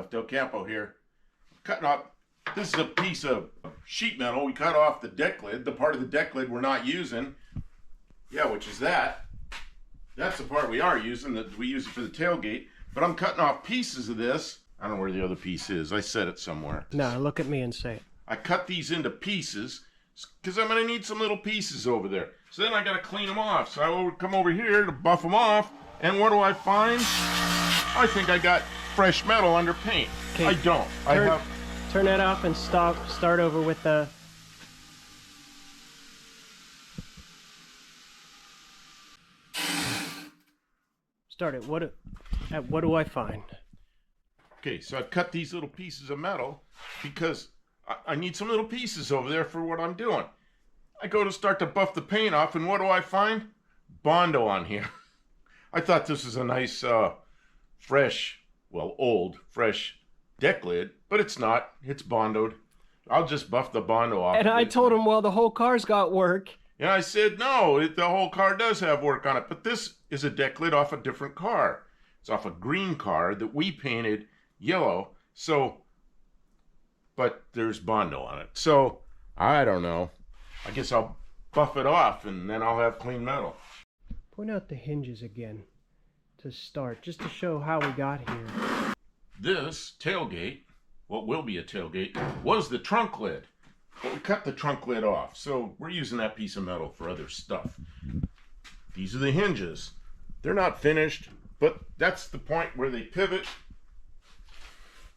Left El Campo here. Cutting off, this is a piece of sheet metal. We cut off the deck lid, the part of the deck lid we're not using. Yeah, which is that. That's the part we are using, that we use it for the tailgate. But I'm cutting off pieces of this. I don't know where the other piece is. I said it somewhere. No, look at me and say it. I cut these into pieces because I'm going to need some little pieces over there. So then I got to clean them off. So I will come over here to buff them off. And what do I find? I think I got fresh metal under paint. Okay. I don't. Turn that off and start over with the... Start it. What do I find? Okay, so I cut these little pieces of metal because I need some little pieces over there for what I'm doing. I go to start to buff the paint off, and what do I find? Bondo on here. I thought this was a nice, fresh, well, old, fresh deck lid, but it's not. It's bondoed. I'll just buff the Bondo off. And I told him, well, the whole car's got work. And I said, no, the whole car does have work on it. But this is a deck lid off a different car. It's off a green car that we painted yellow. So, but there's Bondo on it. So, I don't know. I guess I'll buff it off and then I'll have clean metal. Point out the hinges again to start, just to show how we got here. This tailgate, what will be a tailgate, was the trunk lid. But we cut the trunk lid off, so we're using that piece of metal for other stuff. These are the hinges. They're not finished, but that's the point where they pivot.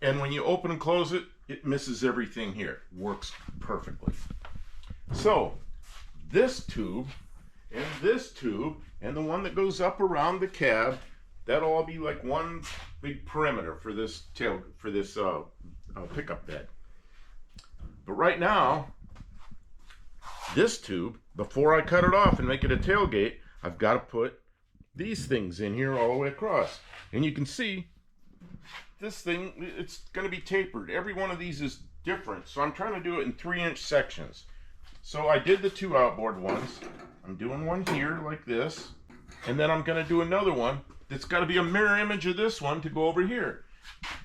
And when you open and close it, it misses everything here. Works perfectly. So, this tube, and the one that goes up around the cab, that'll all be like one big perimeter for this pickup bed. But right now, this tube, before I cut it off and make it a tailgate, I've got to put these things in here all the way across. And you can see this thing, it's going to be tapered. Every one of these is different, so I'm trying to do it in 3-inch sections. So I did the 2 outboard ones. I'm doing one here like this, and then I'm going to do another one that's got to be a mirror image of this one to go over here.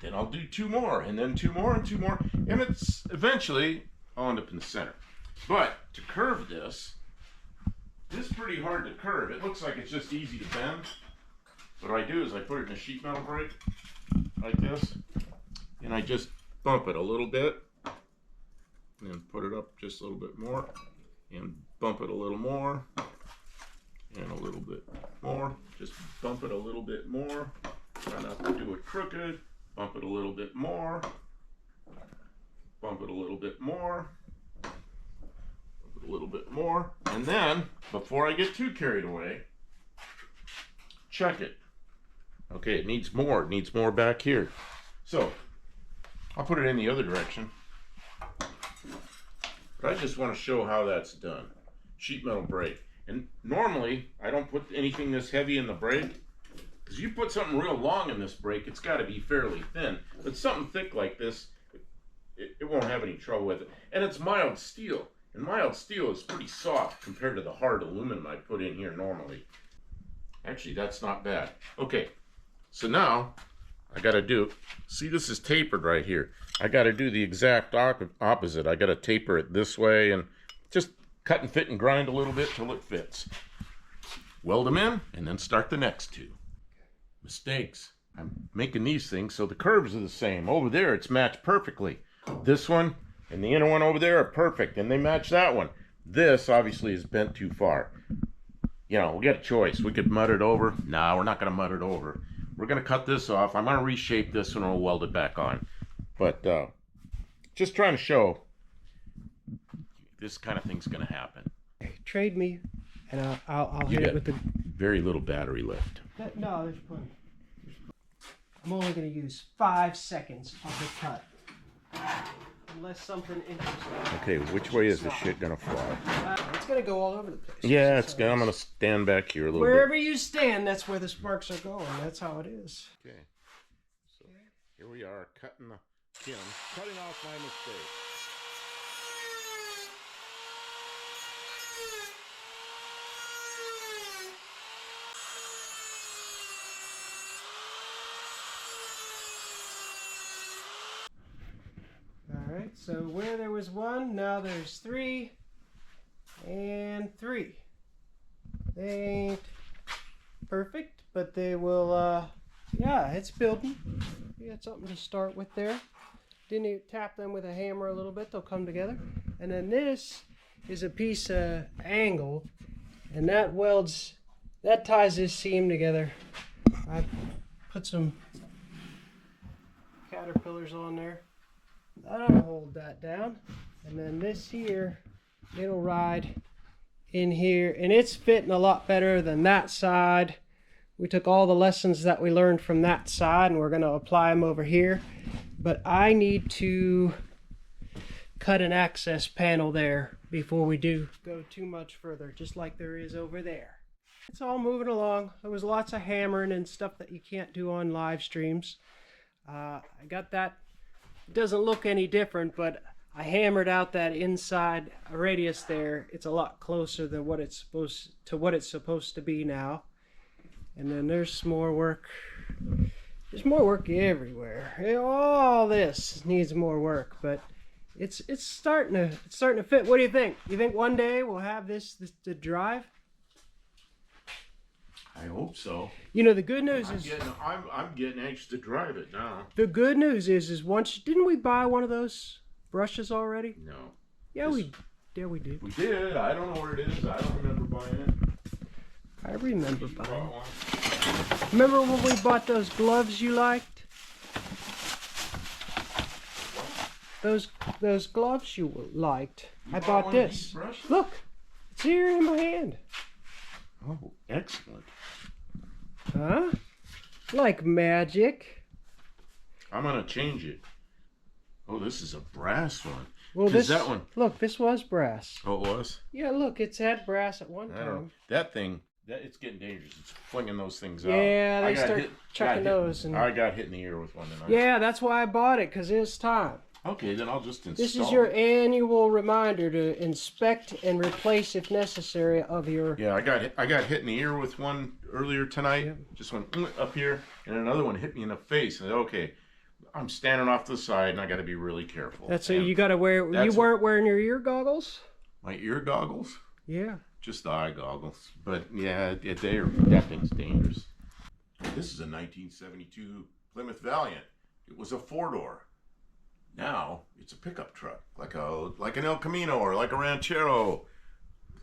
Then I'll do 2 more, and then 2 more, and 2 more, and it's eventually I'll end up in the center. But to curve this is pretty hard to curve. It looks like it's just easy to bend. What I do is I put it in a sheet metal brake like this, and I just bump it a little bit, and put it up just a little bit more, and bump it a little more, and a little bit more. Just bump it a little bit more. Try not to do it crooked. Bump it a little bit more. Bump it a little bit more. Bump it a little bit more. And then, before I get too carried away, check it. Okay, it needs more. It needs more back here. So, I'll put it in the other direction. But I just want to show how that's done. Sheet metal brake. And normally, I don't put anything this heavy in the brake. Because you put something real long in this brake, it's got to be fairly thin. But something thick like this, it won't have any trouble with it. And it's mild steel. And mild steel is pretty soft compared to the hard aluminum I put in here normally. Actually, that's not bad. Okay, so now I got to do, see, this is tapered right here. I got to do the exact opposite. I got to taper it this way and just cut and fit and grind a little bit till it fits. Weld them in and then start the next 2. Mistakes. I'm making these things so the curves are the same. Over there it's matched perfectly. This one and the inner one over there are perfect and they match that one. This obviously is bent too far. You know, we got a choice. We could mud it over. Nah, we're not going to mud it over. We're going to cut this off. I'm going to reshape this one and we'll weld it back on. But just trying to show this kind of thing's going to happen. Okay, trade me and I'll hit it with the... Very little battery left. No, there's plenty. I'm only going to use 5 seconds of the cut. Unless something interesting. Okay, which way is this shit going to fly? It's going to go all over the place. Yeah, I'm going to stand back here a little Wherever bit. you stand, that's where the sparks are going. That's how it is. Okay. So here we are, cutting off my mistake. Alright, so where there was 1, now there's 3 and 3. They ain't perfect, but they will, yeah, it's building. You got something to start with there. Didn't you tap them with a hammer a little bit, they'll come together. And then this is a piece of angle, and that ties this seam together. I put some caterpillars on there. That'll hold that down. And then this here, it'll ride in here, and it's fitting a lot better than that side. We took all the lessons that we learned from that side and we're going to apply them over here. But I need to cut an access panel there before we do go too much further, just like there is over there. It's all moving along. There was lots of hammering and stuff that you can't do on live streams. I got that. It doesn't look any different, but I hammered out that inside radius there. It's a lot closer than what it's supposed to be now. And then there's more work. There's more work everywhere. All this needs more work, but it's starting to fit. What do you think? You think one day we'll have this to drive? I hope so. You know, the good news is I'm getting anxious to drive it now. the good news is once didn't we buy one of those brushes already? No. Yeah, we did. We did. I don't know where it is. I don't remember buying it. I remember You buying. bought one? Remember when we bought those gloves you liked? Those gloves you liked. You I bought bought one of this. these brushes? Look, it's here in my hand. Oh, excellent. Huh? Like magic. I'm gonna change it. Oh, this is a brass one. Well, 'Cause that one. Look, this was brass. Oh, it was. Yeah, look, it's had brass at one I don't know. time. That thing. It's getting dangerous. It's flinging those things out. Yeah, they I got start hit- chucking got hit- those. And I got hit in the ear with one tonight. yeah, that's why I bought it, because it's time. Okay, then I'll just install. This is your it. annual reminder to inspect and replace, if necessary, of your... Yeah, I got hit in the ear with one earlier tonight. Yep. Just went up here, and another one hit me in the face. And okay, I'm standing off to the side, and I got to be really careful. That's so And you got to wear... You weren't wearing your ear goggles? my ear goggles, Yeah. just the eye goggles. But yeah, that thing's dangerous. This is a 1972 Plymouth Valiant. It was a 4-door. Now it's a pickup truck, like an El Camino or like a Ranchero.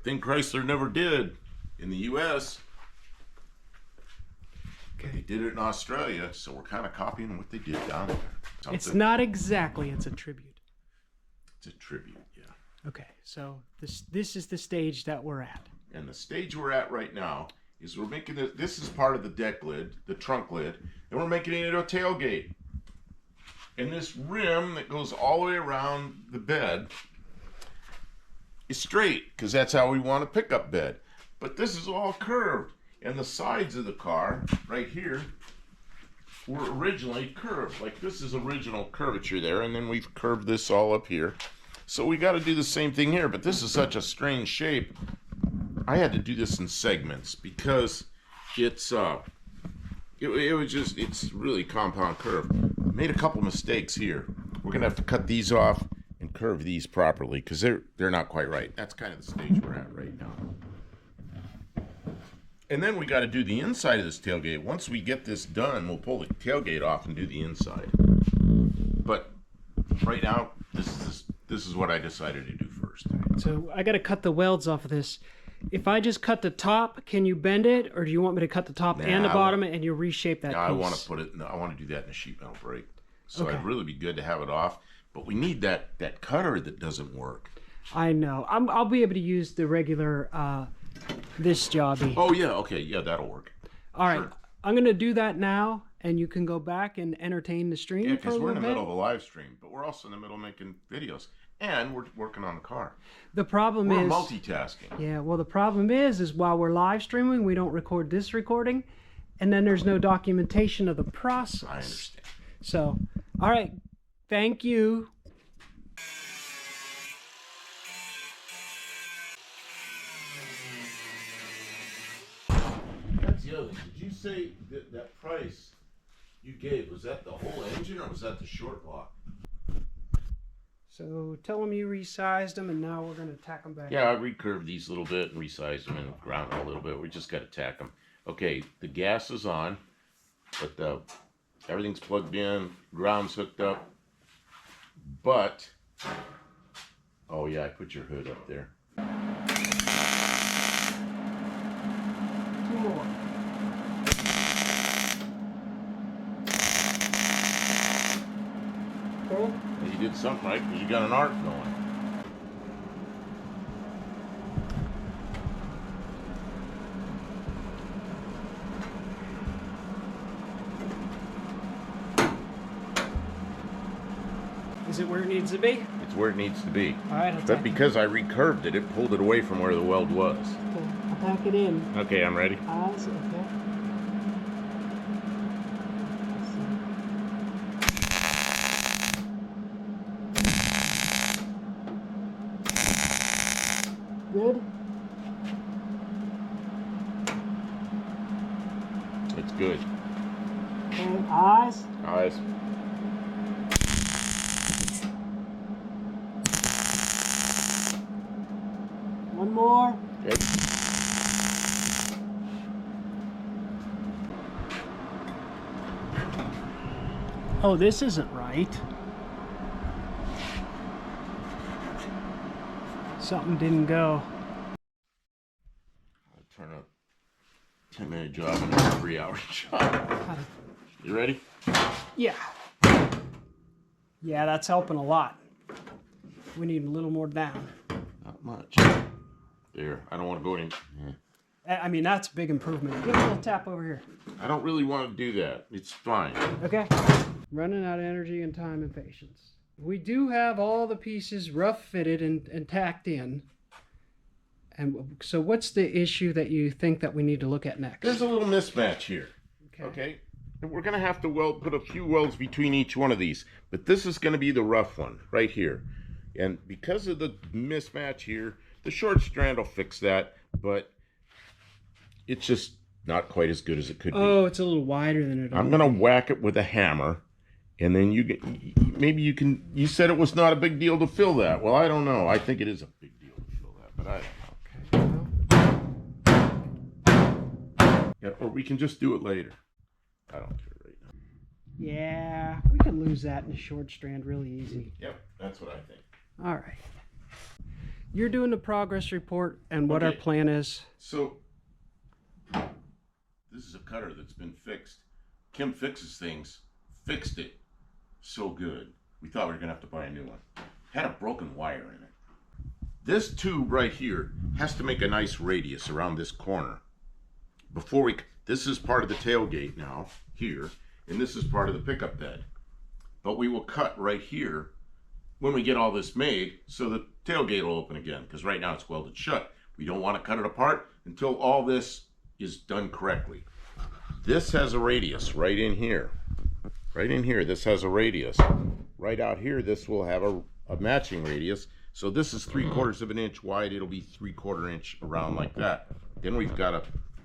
Thing Chrysler never did in the U.S. Okay. They did it in Australia, so we're kind of copying what they did down there. It's not exactly. It's a tribute. It's a tribute, yeah. Okay, so this is the stage that we're at. And the stage we're at right now is we're making it. This is part of the deck lid, the trunk lid, and we're making it into a tailgate. And this rim that goes all the way around the bed is straight, because that's how we want a pickup bed. But this is all curved. And the sides of the car, right here, were originally curved. Like this is original curvature there, and then we've curved this all up here. So we got to do the same thing here, but this is such a strange shape. I had to do this in segments because it's it's really compound curve. Made a couple mistakes here. We're gonna have to cut these off and curve these properly because they're not quite right. That's kind of the stage we're at right now. And then we got to do the inside of this tailgate. Once we get this done, we'll pull the tailgate off and do the inside. But right now, this is what I decided to do first. So I got to cut the welds off of this. If I just cut the top, can you bend it, or do you want me to cut the top and the bottom and you reshape that piece? I want to put it. I want to do that in a sheet metal brake. So Okay. it'd really be good to have it off. But we need that cutter that doesn't work. I know. I'll be able to use the regular this jobby. Oh yeah, okay, yeah, that'll work. All right, sure. I'm gonna do that now, and you can go back and entertain the stream. Yeah, for a because we're in the little middle bit. of a live stream, but we're also in the middle of making videos, and we're working on the car. The problem We're is multitasking. Yeah, well, the problem is while we're live streaming, we don't record this recording, and then there's no documentation of the process. I understand. So, all right, thank you. That's the other thing. Did you say that price you gave, was that the whole engine or was that the short block? So tell them you resized them, and now we're going to tack them back. Yeah, I recurved these a little bit and resized them and ground them a little bit. We just got to tack them. Okay, the gas is on, but everything's plugged in, ground's hooked up. But, oh yeah, I put your hood up there. 2 more. Okay. You did something right because you got an arc going. Is it where it needs to be? It's where it needs to be. All right, But because I recurved it, it pulled it away from where the weld was. Okay, I'll tack it in. Okay, I'm ready. Eyes, okay. Good? It's good. Okay, eyes. Eyes. One more. Good. Oh, this isn't right. Something didn't go. I'll turn a 10-minute job into a 3-hour job. You ready? Yeah. Yeah, that's helping a lot. We need a little more down. Not much. There. I don't want to go in. I mean, that's a big improvement. Give it a little tap over here. I don't really want to do that. It's fine. Okay. Running out of energy and time and patience. We do have all the pieces rough fitted and tacked in. And so what's the issue that you think that we need to look at next? There's a little mismatch here. Okay. And we're going to have to put a few welds between each one of these. But this is going to be the rough one right here. And because of the mismatch here, the short strand will fix that. But it's just not quite as good as it could be. Oh, it's a little wider than it. I'm going to whack it with a hammer. And then maybe you can, you said it was not a big deal to fill that. Well, I don't know. I think it is a big deal to fill that, but I don't know. Yeah, or we can just do it later. I don't care right now. Yeah, we can lose that in a short strand really easy. Yep, that's what I think. All right. You're doing the progress report and what our plan is. So, this is a cutter that's been fixed. Kim fixes things, fixed it so good. We thought we were gonna have to buy a new one. Had a broken wire in it. This tube right here has to make a nice radius around this corner. This is part of the tailgate now, here, and this is part of the pickup bed. But we will cut right here when we get all this made so the tailgate will open again, because right now it's welded shut. We don't want to cut it apart until all this is done correctly. This has a radius right in here. Right in here, this has a radius. Right out here, this will have a matching radius. So this is 3/4 of an inch wide. It'll be 3/4 inch around like that. Then we've got to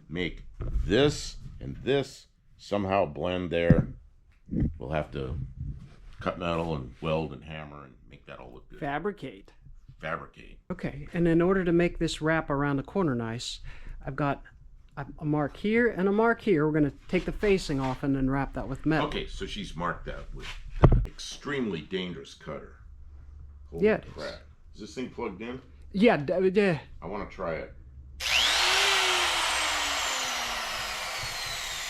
make this and this somehow blend there. We'll have to cut metal and weld and hammer and make that all look good. Fabricate. Fabricate. Okay, and in order to make this wrap around the corner nice, I've got a mark here and a mark here. We're going to take the facing off and then wrap that with metal. Okay, so she's marked that with extremely dangerous cutter. Holy Yeah, it crap. Is this thing plugged in? Yeah, I want to try it.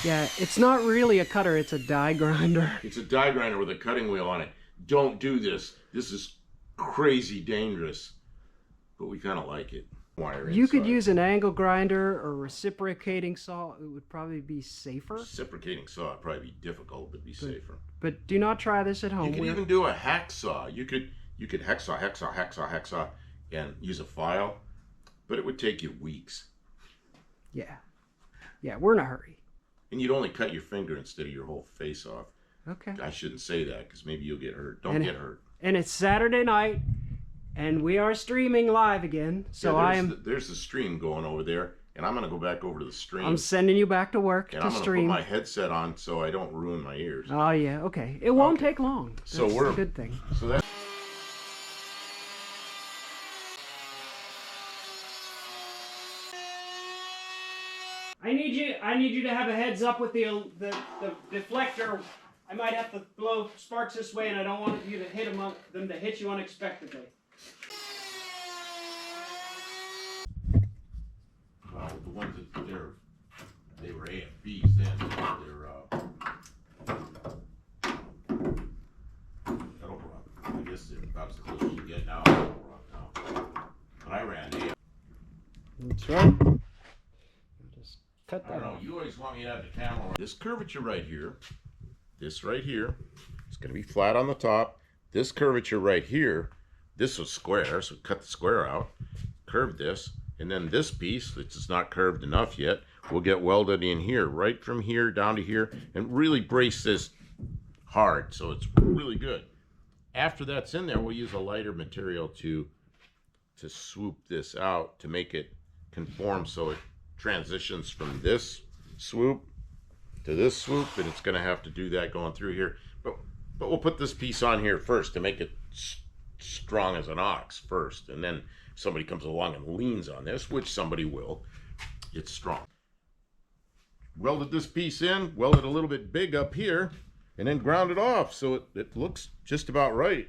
yeah, it's not really a cutter, it's a die grinder. It's a die grinder with a cutting wheel on it. Don't do this. This is crazy dangerous. But we kind of like it. Wire You could inside. use an angle grinder or reciprocating saw. It would probably be safer. Reciprocating saw would probably be difficult, but be safer. But do not try this at home. You could even do a hacksaw. You could hacksaw, and use a file, but it would take you weeks. Yeah. Yeah, we're in a hurry. And you'd only cut your finger instead of your whole face off. Okay. I shouldn't say that because maybe you'll get hurt. Don't get hurt. And it's Saturday night, and we are streaming live again. So yeah, there's the stream going over there, and I'm gonna go back over to the stream. I'm sending you back to work and to I'm gonna stream. put my headset on so I don't ruin my ears. Oh yeah, okay. It won't take long. That's So we're a good thing. So that. I need you to have a heads up with the deflector. I might have to blow sparks this way, and I don't want you to hit them to hit you unexpectedly. Well, the ones that they were A and B's then. That'll rock. I guess that's the closest you get now. That'll rock now. But I ran A. That's right. Just cut I that don't know. off. You always want me to have the camera. This curvature right here, this right here, it's going to be flat on the top. This curvature right here, this was square, so cut the square out, curve this, and then this piece, which is not curved enough yet, will get welded in here, right from here down to here, and really brace this hard, so it's really good. After that's in there, we'll use a lighter material to swoop this out to make it conform so it transitions from this swoop to this swoop, and it's going to have to do that going through here. But we'll put this piece on here first to make it strong as an ox first, and then if somebody comes along and leans on this, which somebody will, it's strong. Welded this piece in, welded a little bit big up here, and then ground it off so it looks just about right.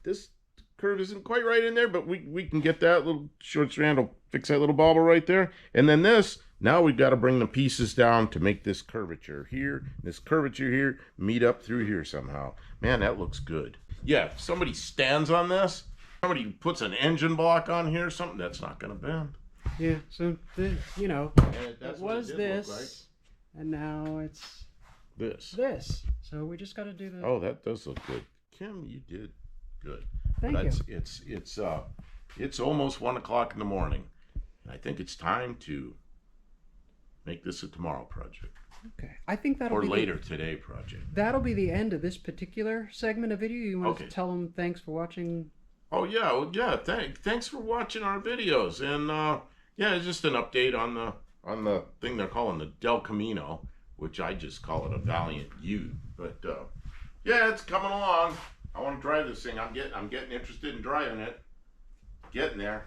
This curve isn't quite right in there, but we can get that little short strand will fix that little bobble right there. And then this, now we've got to bring the pieces down to make this curvature here, this curvature here, meet up through here somehow. Man, that looks good. Yeah, if somebody stands on this, somebody puts an engine block on here, something that's not going to bend. Yeah, so you know, That's it was this, like. and now it's this. So we just got to do the. Oh, that does look good. Kim, you did good. Thank you. It's almost 1 o'clock in the morning. I think it's time to make this a tomorrow project. Okay, I think that'll Or be later today project. That'll be the end of this particular segment of video. You want to Okay. tell them thanks for watching? Oh yeah, well, yeah. Thanks for watching our videos, and yeah, it's just an update on the thing they're calling the Del Camino, which I just call it a Valiant U. But yeah, it's coming along. I want to drive this thing. I'm getting interested in driving it. Getting there.